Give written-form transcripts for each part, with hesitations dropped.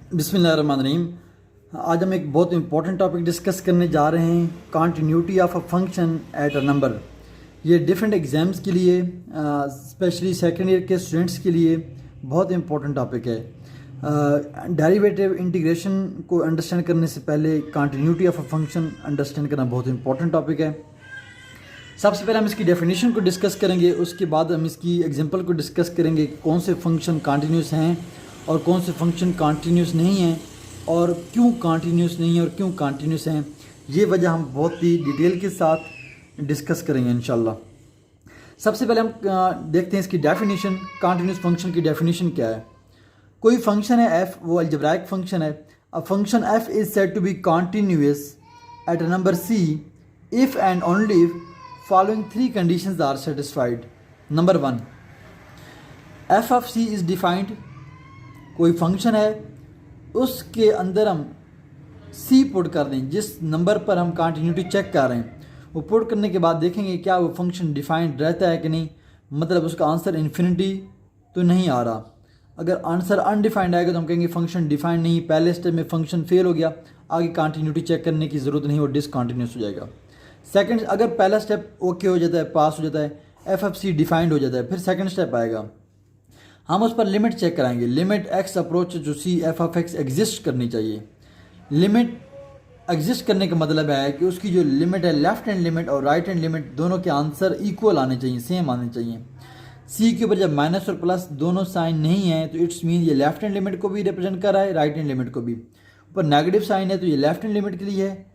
बिस्मिल्लाहिर्रहमानिर्रहीम। आज हम एक बहुत इंपॉर्टेंट टॉपिक डिस्कस करने जा रहे हैं, continuity of a function at a number. ये डिफरेंट एग्ज़ाम्स के लिए, स्पेशली सेकेंड ईयर के स्टूडेंट्स के लिए बहुत इंपॉर्टेंट टॉपिक है। डेरिवेटिव इंटीग्रेशन को अंडरस्टैंड करने से पहले continuity of a function understand करना बहुत इंपॉर्टेंट टॉपिक है। सबसे पहले हम इसकी डेफिनेशन को डिस्कस करेंगे, उसके बाद हम इसकी एग्जांपल को डिस्कस करेंगे कि कौन से फंक्शन कंटिन्यूस हैं और कौन से फंक्शन कंटिन्यूस नहीं हैं और क्यों कंटिन्यूस नहीं है और क्यों कंटिन्यूस हैं। ये वजह हम बहुत ही डिटेल के साथ डिस्कस करेंगे इंशाल्लाह। सबसे पहले हम देखते हैं इसकी डेफिनेशन। कंटिन्यूस फंक्शन की डेफिनेशन क्या है। कोई फंक्शन है f, वो अलजेब्राइक फंक्शन है। A function f is said to be continuous at a number c if and only if following three conditions are satisfied. Number 1, f of c is defined. कोई function है, उसके अंदर हम c put कर दें, जिस number पर हम कंटिन्यूटी चेक कर रहे हैं वो पुट करने के बाद देखेंगे क्या वो फंक्शन डिफाइंड रहता है कि नहीं, मतलब उसका आंसर इन्फिनिटी तो नहीं आ रहा। अगर आंसर अनडिफाइंड आएगा तो हम कहेंगे फंक्शन डिफाइंड नहीं, पहले स्टेप में फंक्शन फेल हो गया, आगे कंटिन्यूटी चेक करने की ज़रूरत नहीं, वो डिसकंटिन्यूस हो जाएगा। सेकंड, अगर पहला स्टेप ओके हो जाता है, पास हो जाता है, एफ एफ सी डिफाइंड हो जाता है, फिर सेकंड स्टेप आएगा, हम उस पर लिमिट चेक कराएंगे। लिमिट एक्स अप्रोच जो C f of x exist करनी चाहिए। लिमिट एग्जिस्ट करने का मतलब है कि उसकी जो लिमिट है, लेफ्ट हैंड लिमिट और राइट हैंड लिमिट, दोनों के आंसर इक्वल आने चाहिए, सेम आने चाहिए। सी के ऊपर जब माइनस और प्लस दोनों साइन नहीं है तो इट्स मीन ये लेफ्ट हैंड लिमिट को भी रिप्रेजेंट कर रहा है, राइट हैंड लिमिट को भी। ऊपर नेगेटिव साइन है तो ये लेफ्ट हैंड लिमिट के लिए है,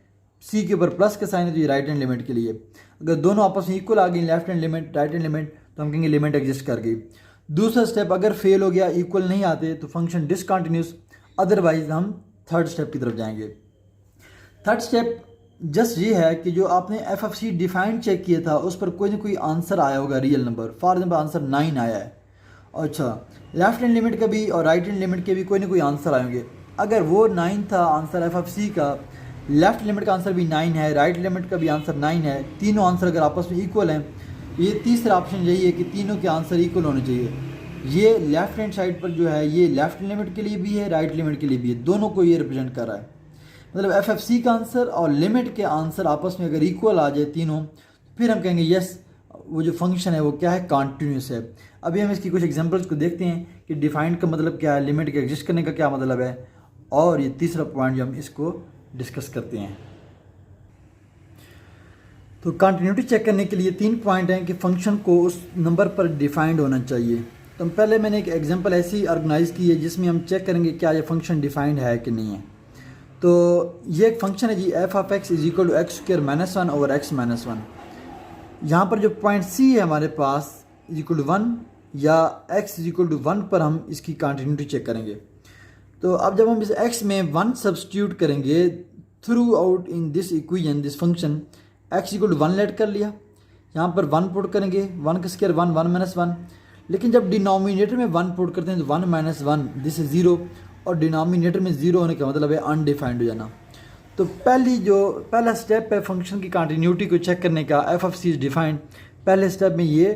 सी के ऊपर प्लस का साइन है तो ये राइट हैंड लिमिट के लिए। अगर दोनों आपस में इक्वल आ गई, left hand limit right hand limit, तो हम कहेंगे लिमिट एग्जिस्ट कर गई। दूसरा स्टेप, अगर फेल हो गया, इक्वल नहीं आते, तो फंक्शन डिसकंटिन्यूस, अदरवाइज हम थर्ड स्टेप की तरफ जाएंगे। थर्ड स्टेप जस्ट ये है कि जो आपने f f C defined check किया था उस पर कोई ना कोई आंसर आया होगा, real number. For example answer 9 आया है, अच्छा, लेफ्ट हैंड लिमिट का भी और राइट हैंड लिमिट के भी कोई ना कोई आंसर आएंगे। अगर वो 9 था आंसर एफ एफ सी का, लेफ्ट लिमिट का आंसर भी 9 है, राइट लिमिट का भी आंसर 9 है, तीनों आंसर अगर आपस में इक्वल हैं, ये तीसरा ऑप्शन यही है कि तीनों के आंसर इक्वल होने चाहिए। ये लेफ्ट हैंड साइड पर जो है ये लेफ्ट लिमिट के लिए भी है, राइट लिमिट के लिए भी है, दोनों को ये रिप्रेजेंट कर रहा है। मतलब एफ एफ सी का आंसर और लिमिट के आंसर आपस में अगर इक्वल आ जाए तीनों, फिर हम कहेंगे यस, वो जो फंक्शन है वो क्या है, कॉन्टिन्यूस है। अभी हम इसकी कुछ एग्जाम्पल्स को देखते हैं कि डिफाइंड का मतलब क्या है, लिमिट के एग्जिस्ट करने का क्या मतलब है, और ये तीसरा पॉइंट जो हम इसको डिस्कस करते हैं। तो कंटिन्यूटी चेक करने के लिए 3 पॉइंट हैं कि फंक्शन को उस नंबर पर डिफाइंड होना चाहिए। तो पहले मैंने एक एग्जांपल ऐसी ऑर्गेनाइज की है जिसमें हम चेक करेंगे क्या ये फंक्शन डिफाइंड है कि नहीं है। तो ये एक फंक्शन है जी, f of x is equal to x square minus 1 over x minus 1। यहाँ पर जो पॉइंट सी है हमारे पास इज इक्वल टू 1 या एक्स इज इक्वल टू 1 पर हम इसकी कंटिन्यूटी चेक करेंगे। तो अब जब हम इस x में 1 सब्सटीट्यूट करेंगे throughout in this equation, this function x equal to 1 let कर लिया, यहाँ पर 1 पुट करेंगे, 1 का स्क्वायर 1, 1 माइनस 1। लेकिन जब डिनोमिनेटर में 1 पुट करते हैं तो 1 माइनस 1 दिस इज 0, और डिनोमिनेटर में 0 होने का मतलब है अनडिफाइंड हो जाना। तो पहला स्टेप है फंक्शन की कंटिन्यूटी को चेक करने का, f of c is defined, पहले स्टेप में ये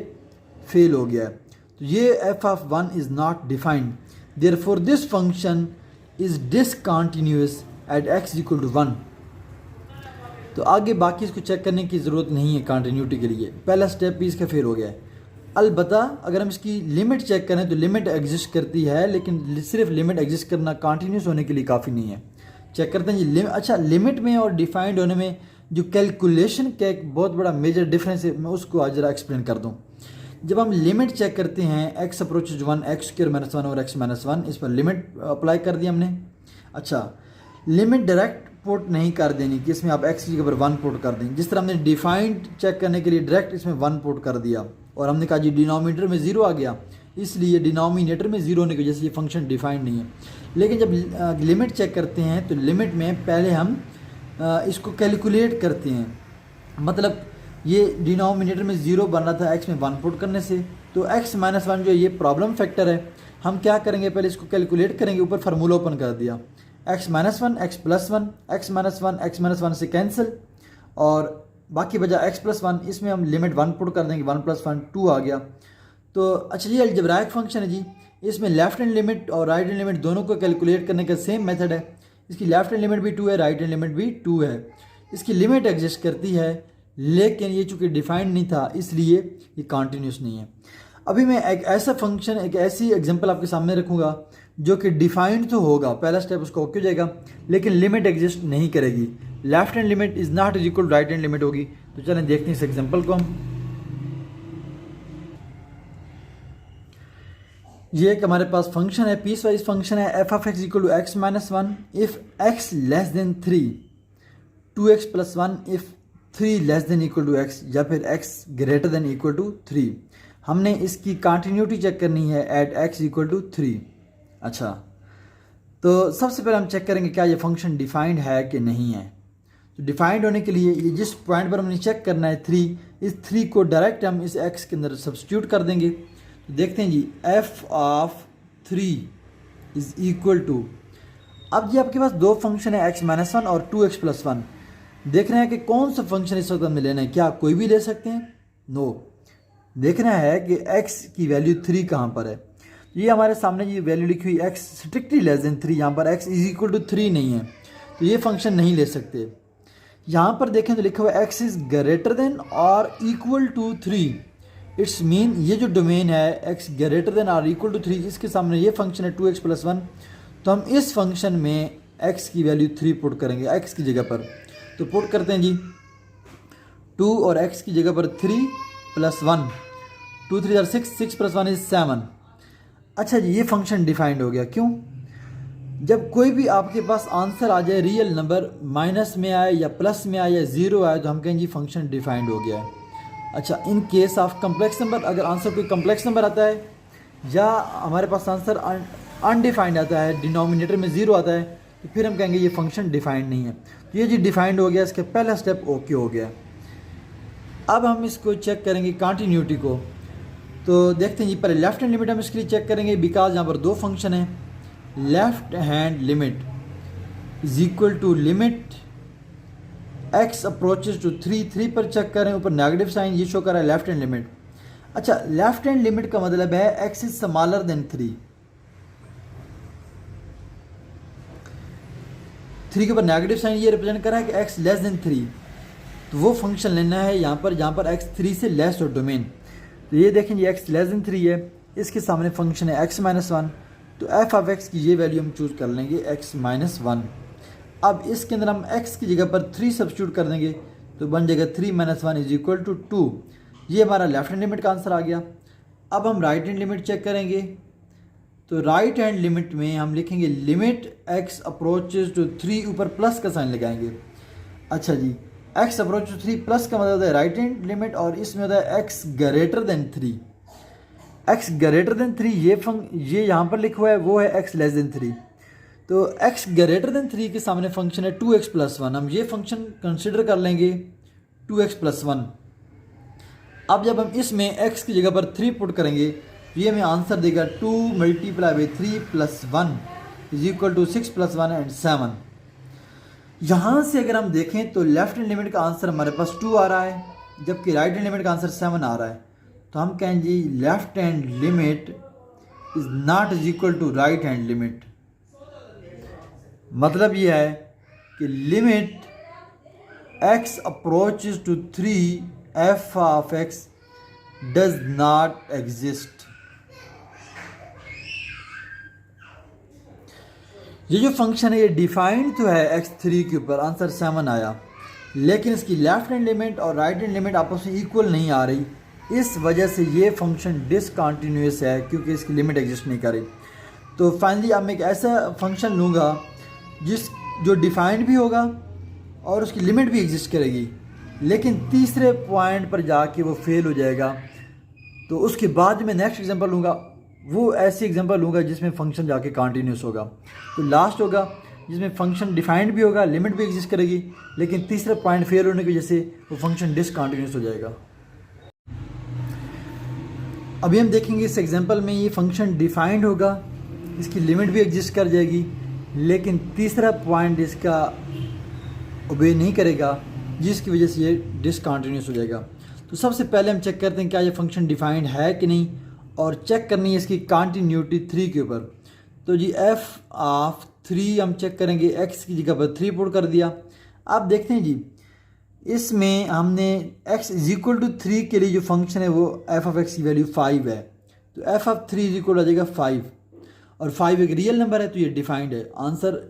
फेल हो गया है, तो ये f of 1 is not defined, therefore this function is discontinuous at x equal to 1। तो आगे बाकी इसको चेक करने की ज़रूरत नहीं है कंटिन्यूटी के लिए, पहला स्टेप भी इसका फेल हो गया है। अलबत्ता अगर हम इसकी लिमिट चेक करें तो लिमिट एग्जिस्ट करती है, लेकिन सिर्फ लिमिट एग्जिस्ट करना कंटिन्यूस होने के लिए काफ़ी नहीं है। चेक करते हैं जी, अच्छा, लिमिट में और डिफाइंड होने में जो कैलकुलेशन का एक बहुत बड़ा मेजर डिफरेंस है, मैं उसको आज ज़रा एक्सप्लेन कर दूँ। जब हम लिमिट चेक करते हैं x approaches 1 x square minus 1 और x माइनस 1, इस पर लिमिट अप्लाई कर दी हमने। अच्छा, लिमिट डायरेक्ट पुट नहीं कर देनी कि इसमें आप x की जगह पर 1 पुट कर दें, जिस तरह हमने डिफाइंड चेक करने के लिए डायरेक्ट इसमें 1 पुट कर दिया और हमने कहा जी डिनोमिनेटर में 0 आ गया, इसलिए डिनोमिनेटर में 0 होने की वजह से ये फंक्शन डिफाइंड नहीं है। लेकिन जब लिमिट चेक करते हैं तो लिमिट में पहले हम इसको कैलकुलेट करते हैं, मतलब ये डिनोमिनेटर में 0 बन रहा था x में 1 पुट करने से, तो x माइनस 1 जो ये प्रॉब्लम फैक्टर है, हम क्या करेंगे, पहले इसको कैलकुलेट करेंगे, ऊपर फार्मूला ओपन कर दिया, x minus 1 x plus 1, x minus 1 x minus 1 से कैंसिल, और बाकी बचा x प्लस 1, इसमें हम लिमिट 1 पुट कर देंगे, 1 प्लस 1 2 आ गया। तो अच्छा, ये अलजेब्राइक फंक्शन है जी, इसमें लेफ्ट हैंड लिमिट और राइट हैंड लिमिट दोनों को कैलकुलेट करने का सेम मेथड है। इसकी लेफ्ट हैंड लिमिट भी 2 है, राइट हैंड लिमिट भी 2 है। इसकी लिमिट एग्जिस्ट करती है, लेकिन ये चूँकि डिफाइंड नहीं था इसलिए ये कॉन्टीन्यूस नहीं है। अभी मैं एक ऐसा फंक्शन, एक ऐसी एग्जांपल आपके सामने रखूँगा जो कि डिफाइंड तो होगा, पहला स्टेप उसका ओके हो जाएगा, लेकिन लिमिट एग्जिस्ट नहीं करेगी। Left hand limit is not is equal right hand limit होगी। तो चलें देखते हैं इस एग्जांपल को हम। ये एक हमारे पास फंक्शन है, पीस वाइज फंक्शन है, f of x equal to x minus 1 if x less than 3, 2x plus 1 if 3 less than equal to x, या फिर x greater than equal to 3। हमने इसकी कंटिन्यूटी चेक करनी है एट एक्स इक्वल टू 3। अच्छा, तो सबसे पहले हम चेक करेंगे क्या ये फंक्शन डिफाइंड है कि नहीं है। तो डिफाइंड होने के लिए ये जिस पॉइंट पर हमने चेक करना है 3, इस 3 को डायरेक्ट हम इस x के अंदर सब्स्टिट्यूट कर देंगे। तो देखते हैं जी, f of 3 is equal to, अब जी आपके पास दो फंक्शन है x माइनस 1 और 2x प्लस 1। देख रहे हैं कि कौन सा फंक्शन इस वक्त हमें लेना है, क्या कोई भी ले सकते हैं? नो, देखना है कि x की वैल्यू 3 कहाँ पर है। ये हमारे सामने ये वैल्यू लिखी हुई x स्ट्रिक्टली लेस देन 3, यहाँ पर x इज इक्वल टू 3 नहीं है, तो ये फंक्शन नहीं ले सकते। यहाँ पर देखें तो लिखा हुआ है x इज ग्रेटर देन और इक्वल टू 3। इट्स मीन ये जो डोमेन है x ग्रेटर देन और इक्वल टू 3, इसके सामने ये फंक्शन है 2x प्लस 1। तो हम इस फंक्शन में x की वैल्यू 3 पुट करेंगे x की जगह पर। तो पुट करते हैं जी, 2 और x की जगह पर 3 प्लस 1, 2 3 6, 6 प्लस 1 इज 7। अच्छा जी, ये फंक्शन डिफाइंड हो गया। क्यों? जब कोई भी आपके पास आंसर आ जाए, रियल नंबर माइनस में आए या प्लस में आए या ज़ीरो आए, तो हम कहेंगे जी फंक्शन डिफाइंड हो गया है। अच्छा, in case of complex number, अगर आंसर कोई कम्प्लेक्स नंबर आता है या हमारे पास आंसर अनडिफाइंड आता है, डिनोमिनेटर में ज़ीरो आता है, तो फिर हम कहेंगे ये फंक्शन डिफाइंड नहीं है। तो ये जी डिफाइंड हो गया, इसका पहला स्टेप ओके हो गया। अब हम इसको चेक करेंगे कंटिन्यूटी को। तो देखते हैं जी, पहले लेफ्ट हैंड लिमिट हम इसके लिए चेक करेंगे, बिकॉज यहाँ पर दो फंक्शन हैं। Left hand limit is equal to limit x approaches to 3 पर चेक करें, ऊपर नेगेटिव साइन ये शो कर रहा है लेफ्ट हैंड लिमिट। अच्छा, लेफ्ट हैंड लिमिट का मतलब है x इज स्मॉलर देन 3 के ऊपर नेगेटिव साइन ये रिप्रेजेंट कर रहा है कि x लेस देन 3। तो वो फंक्शन लेना है यहाँ पर x 3 से लेस हो डोमेन। तो ये देखें ये x लेस देन 3 है, इसके सामने फंक्शन है x माइनस 1। तो f ऑफ x की ये वैल्यू हम चूज़ कर लेंगे x माइनस 1। अब इसके अंदर हम x की जगह पर 3 सब्स्टिट्यूट कर देंगे, तो बन जाएगा 3 माइनस 1 इज इक्वल टू 2। ये हमारा लेफ्ट हैंड लिमिट का आंसर आ गया। अब हम राइट हैंड लिमिट चेक करेंगे। तो राइट हैंड लिमिट में हम लिखेंगे लिमिट x अप्रोचेज टू 3, ऊपर प्लस का साइन लगाएंगे। अच्छा जी, x अप्रोच टू 3 प्लस का मतलब होता है राइट हैंड लिमिट, और इसमें होता है x greater than 3। x greater than 3 ये यहाँ पर लिखा हुआ है, वो है x लेस देन 3। तो x ग्रेटर देन 3 के सामने फंक्शन है 2x प्लस 1। हम ये फंक्शन कंसिडर कर लेंगे 2x प्लस 1। अब जब हम इसमें x की जगह पर 3 पुट करेंगे, तो ये हमें आंसर देगा 2 multiply by 3 plus 1 is equal to 6 plus 1 and 7। यहाँ से अगर हम देखें तो लेफ्ट हैंड लिमिट का आंसर हमारे पास 2 आ रहा है, जबकि राइट हैंड लिमिट का आंसर 7 आ रहा है। तो हम कहें जी left hand limit is not is equal to right hand limit. मतलब ये है कि limit x approaches to 3 f of x does not exist. ये जो फंक्शन है ये डिफाइंड तो है x3 के ऊपर, आंसर 7 आया, लेकिन इसकी लेफ्ट हैंड लिमिट और राइट हैंड लिमिट आपस में इक्वल नहीं आ रही। इस वजह से ये फंक्शन डिसकंटिन्यूअस है, क्योंकि इसकी लिमिट एग्जिस्ट नहीं कर रही। तो फाइनली अब मैं एक ऐसा फंक्शन लूँगा जो डिफाइंड भी होगा और उसकी लिमिट भी एग्जिस्ट करेगी, लेकिन तीसरे पॉइंट पर जाके वो फेल हो जाएगा। तो उसके बाद मैं नेक्स्ट एग्जांपल लूँगा, वो ऐसी एग्जांपल लूँगा जिसमें फंक्शन जाके कंटिन्यूस होगा। तो लास्ट होगा जिसमें फंक्शन डिफाइंड भी होगा, लिमिट भी एग्जिस्ट करेगी, लेकिन तीसरा पॉइंट फेल होने की वजह से वो फंक्शन डिसकंटिन्यूस हो जाएगा। अभी हम देखेंगे इस एग्जांपल में ये फंक्शन डिफाइंड होगा, इसकी लिमिट भी एग्जिस्ट कर जाएगी, लेकिन तीसरा पॉइंट इसका ओबे नहीं करेगा, जिसकी वजह से ये डिसकंटिन्यूस हो जाएगा। तो सबसे पहले हम चेक करते हैं क्या ये फंक्शन डिफाइंड है कि नहीं, और चेक करनी है इसकी कंटिन्यूटी 3 के ऊपर। तो जी एफ ऑफ 3 हम चेक करेंगे, एक्स की जगह पर 3 पुट कर दिया। अब देखते हैं जी इसमें हमने x इज इक्वल टू 3 के लिए जो फंक्शन है वो एफ ऑफ एक्स की वैल्यू 5 है, तो एफ ऑफ 3 इज इक्वल आ जाएगा 5, और 5 एक रियल नंबर है तो ये डिफाइंड है, आंसर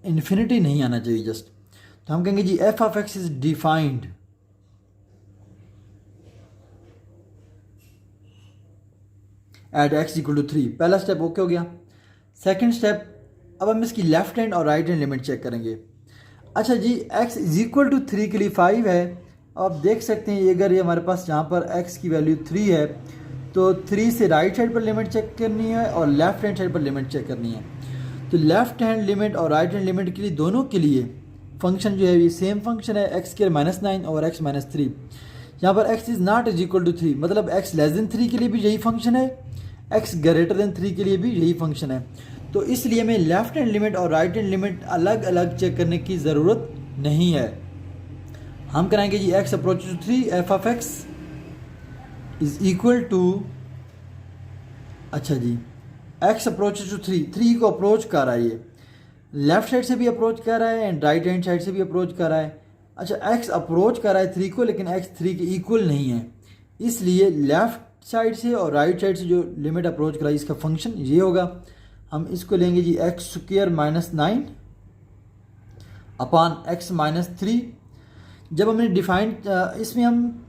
इन्फिनिटी नहीं आना चाहिए जस्ट। तो हम कहेंगे जी f of x is defined at x equal to 3। पहला स्टेप ओके हो गया। सेकंड स्टेप, अब हम इसकी लेफ्ट हैंड और राइट हैंड लिमिट चेक करेंगे। अच्छा जी x इज इक्वल टू 3 के लिए 5 है। आप देख सकते हैं अगर ये हमारे पास यहाँ पर x की वैल्यू 3 है तो 3 से राइट साइड पर लिमिट चेक करनी है और लेफ्ट हैंड साइड पर लिमिट चेक करनी है। तो लेफ्ट हैंड लिमिट और राइट हैंड लिमिट के लिए दोनों के लिए फंक्शन जो है ये सेम फंक्शन है, एक्स स्क्वायर माइनस 9 और x माइनस 3। यहाँ पर x is not is equal to 3, मतलब x लेस देन 3 के लिए भी यही फंक्शन है, x ग्रेटर देन 3 के लिए भी यही फंक्शन है। तो इसलिए हमें लेफ्ट हैंड लिमिट और राइट हैंड लिमिट अलग अलग चेक करने की ज़रूरत नहीं है। हम कराएंगे जी x approach to 3 f of x is equal to, अच्छा जी x अप्रोच टू 3 को अप्रोच कर रहा है, ये लेफ्ट साइड से भी अप्रोच कर रहा है एंड राइट हैंड साइड से भी अप्रोच कर रहा है। अच्छा x अप्रोच कर रहा है 3 को, लेकिन x 3 के इक्वल नहीं है, इसलिए लेफ्ट साइड से और राइट साइड से जो लिमिट अप्रोच कर रहा है इसका फंक्शन ये होगा। हम इसको लेंगे जी x square minus 9 upon x minus 3। जब हमने डिफाइन इसमें हम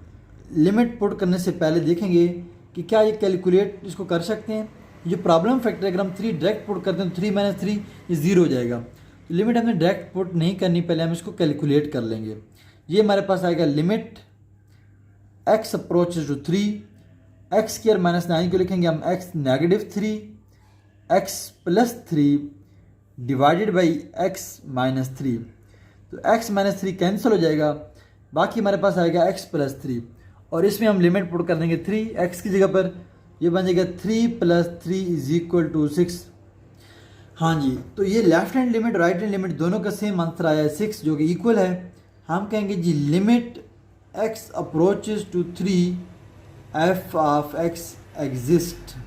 लिमिट पुट करने से पहले देखेंगे कि क्या ये कैलकुलेट इसको कर सकते हैं। जो प्रॉब्लम फैक्टर अगर हम 3 डायरेक्ट पुट करते हैं तो 3 माइनस 3 ये 0 हो जाएगा। तो लिमिट हमने डायरेक्ट पुट नहीं करनी, पहले हम इसको कैलकुलेट कर लेंगे। ये हमारे पास आएगा limit x approach to 3, x square minus 9 को लिखेंगे हम x negative 3 x plus 3 divided by x minus 3। तो x माइनस 3 कैंसिल हो जाएगा, बाकी हमारे पास आएगा x प्लस 3 और इसमें हम लिमिट पुट कर देंगे 3, x की जगह पर ये बन जाएगा 3 प्लस 3 इज इक्वल टू 6। हाँ जी, तो ये left hand limit right hand limit दोनों का सेम आंसर आया है 6, जो कि इक्वल है। हम कहेंगे जी limit x approaches to 3 f of x exist.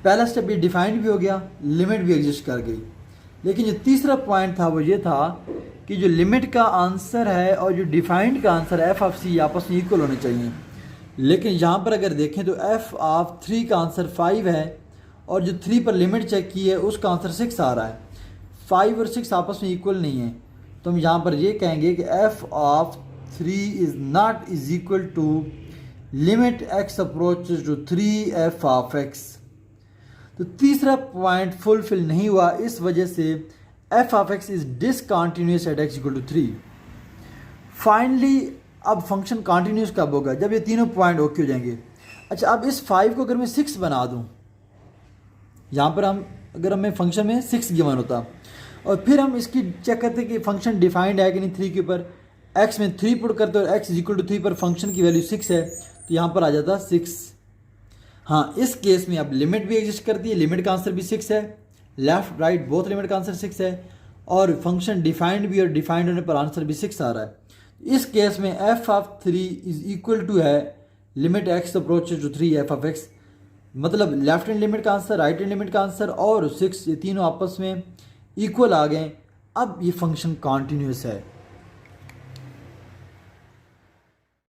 पहला स्टेप ये डिफाइंड भी हो गया, लिमिट भी एग्जिस्ट कर गई, लेकिन जो तीसरा पॉइंट था वो ये था कि जो लिमिट का आंसर है और जो डिफाइंड का आंसर एफ ऑफ सी आपस में इक्वल होने चाहिए। लेकिन यहाँ पर अगर देखें तो एफ ऑफ 3 का आंसर 5 है और जो 3 पर लिमिट चेक की है उसका आंसर 6 आ रहा है। 5 और 6 आपस में इक्वल नहीं है, तो हम यहाँ पर ये कहेंगे कि f of 3 is not is equal to limit x approach to 3 f of x. तो तीसरा पॉइंट फुलफिल नहीं हुआ, इस वजह से f of x is discontinuous at x equal to 3। Finally अब फंक्शन कंटिन्यूस कब होगा? जब ये तीनों पॉइंट ओके हो जाएंगे। अच्छा, अब इस 5 को अगर मैं 6 बना दूं, यहाँ पर हम अगर हमें फंक्शन में 6 गिवन होता और फिर हम इसकी चेक करते कि फंक्शन डिफाइंड है कि नहीं 3 के ऊपर, एक्स में 3 पुट करते और एक्स इज इक्वल टू 3 पर फंक्शन की वैल्यू 6 है, तो यहाँ पर आ जाता 6। हाँ, इस केस में अब लिमिट भी एग्जिस्ट करती है, लिमिट का आंसर भी 6 है, लेफ्ट राइट बोथ लिमिट का आंसर 6 है और फंक्शन डिफाइंड भी और डिफाइंड होने पर आंसर भी 6 आ रहा है। इस केस में f of 3 is equal to है limit x approach to 3 f of x, मतलब लेफ्ट हैंड लिमिट का आंसर, राइट हैंड लिमिट का आंसर और 6 ये तीनों आपस में इक्वल आ गए। अब ये फंक्शन कॉन्टीन्यूस है।